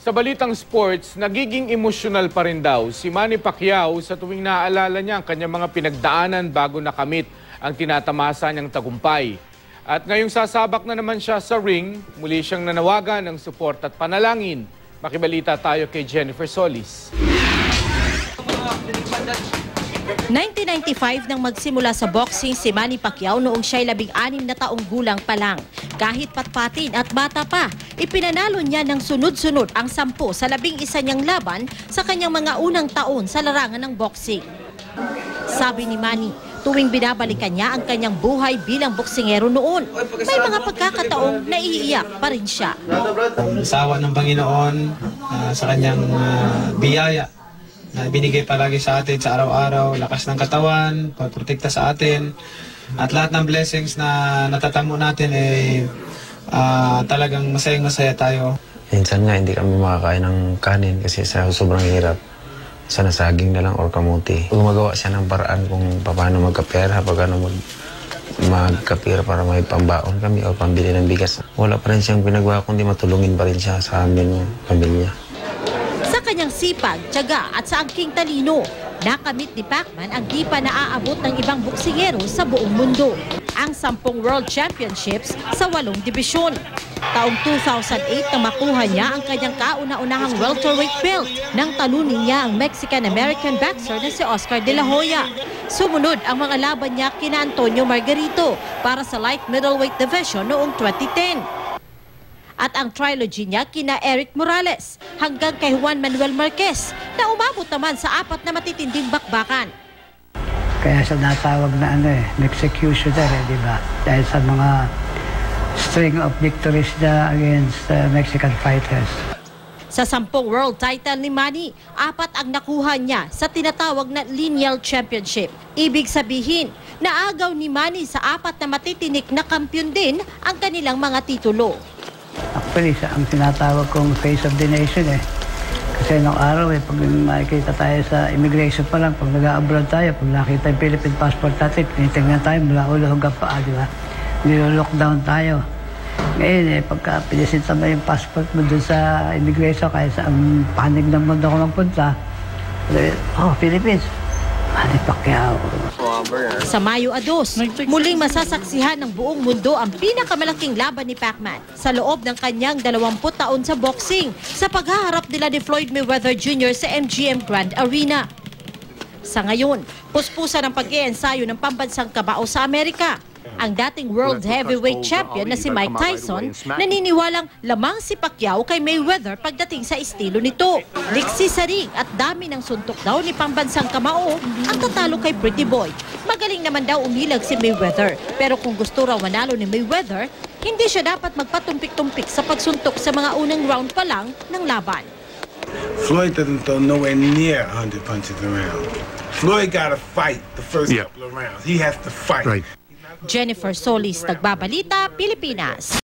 Sa balitang sports, nagiging emosyonal pa rin daw si Manny Pacquiao sa tuwing naaalala niya ang kanyang mga pinagdaanan bago nakamit ang tinatamasa niyang tagumpay. At ngayong sasabak na naman siya sa ring, muli siyang nanawagan ng support at panalangin. Makibalita tayo kay Jennifer Solis. 1995 nang magsimula sa boxing si Manny Pacquiao noong siya'y 16 na taong gulang pa lang. Kahit patpatin at bata pa, ipinanalo niya ng sunod-sunod ang 10 sa 11 niyang laban sa kanyang mga unang taon sa larangan ng boxing. Sabi ni Manny, tuwing binabalikan niya ang kanyang buhay bilang boksingero noon, may mga pagkakataong naiiyak pa rin siya. Sawa ng Panginoon sa kanyang biyaya na binigay palagi sa atin sa araw-araw, lakas ng katawan, pagprotekta sa atin, at lahat ng blessings na natatamo natin talagang masayang-masaya tayo. Minsan nga hindi kami makakain ng kanin kasi sa sobrang hirap. Sana saging na lang or kamuti. Gumagawa siya ng paraan kung paano magkapera, paano magkapira para may pambaon kami o pambili ng bigas. Wala pa rin siyang pinagawa kundi matulungin pa rin siya sa amin, pamilya. Sa kanyang sipag, tiyaga at sa angking talino, nakamit ni Pacman ang di pa naaabot ng ibang boksingero sa buong mundo. Ang 10 World Championships sa 8 dibisyon. Taong 2008 na makuha niya ang kanyang kauna-unahang welterweight belt nang talunin niya ang Mexican-American boxer na si Oscar De La Hoya. Sumunod ang mga laban niya kina Antonio Margarito para sa light middleweight division noong 2010. At ang trilogy niya kina Eric Morales hanggang kay Juan Manuel Marquez na umabot naman sa 4 na matitinding bakbakan. Kaya sa natawag na executioner, di ba? Dahil sa mga string of victories na against Mexican fighters. Sa 10 world title ni Manny, 4 ang nakuha niya sa tinatawag na lineal championship. Ibig sabihin, naagaw ni Manny sa 4 na matitinik na kampiyon din ang kanilang mga titulo. Actually, ang tinatawag kong face of the nation Kasi nung araw pag makikita tayo sa immigration pa lang, pag nag-abroad tayo, pag nakita yung Philippine passport natin, tinitingnan tayo mula ulo hanggang paa, di ba? Nilo-lockdown tayo. Ngayon pagka pinisinta mo yung passport mo dun sa immigration, kaya sa ang panig ng mundo ko magpunta, Philippines, Manny Pacquiao. Sa Mayo 2, muling masasaksihan ng buong mundo ang pinakamalaking laban ni Pacman sa loob ng kanyang 20 taon sa boxing sa paghaharap nila ni Floyd Mayweather Jr. sa MGM Grand Arena. Sa ngayon, puspusan ang pag-iensayo ng pambansang kabao sa Amerika. Ang dating world heavyweight champion na si Mike Tyson naniniwalang lamang si Pacquiao kay Mayweather pagdating sa estilo nito. Liksi sa ring at dami ng suntok daw ni pambansang kamao ang tatalo kay Pretty Boy. Magaling naman daw umilag si Mayweather, pero kung gusto raw manalo ni Mayweather, hindi siya dapat magpatumpik-tumpik sa pagsuntok sa mga unang round pa lang ng laban. Floyd doesn't throw nowhere near 100 punches around. Floyd got to fight the first couple of rounds. He has to fight. Jennifer Solis, Nagbabalita, Pilipinas.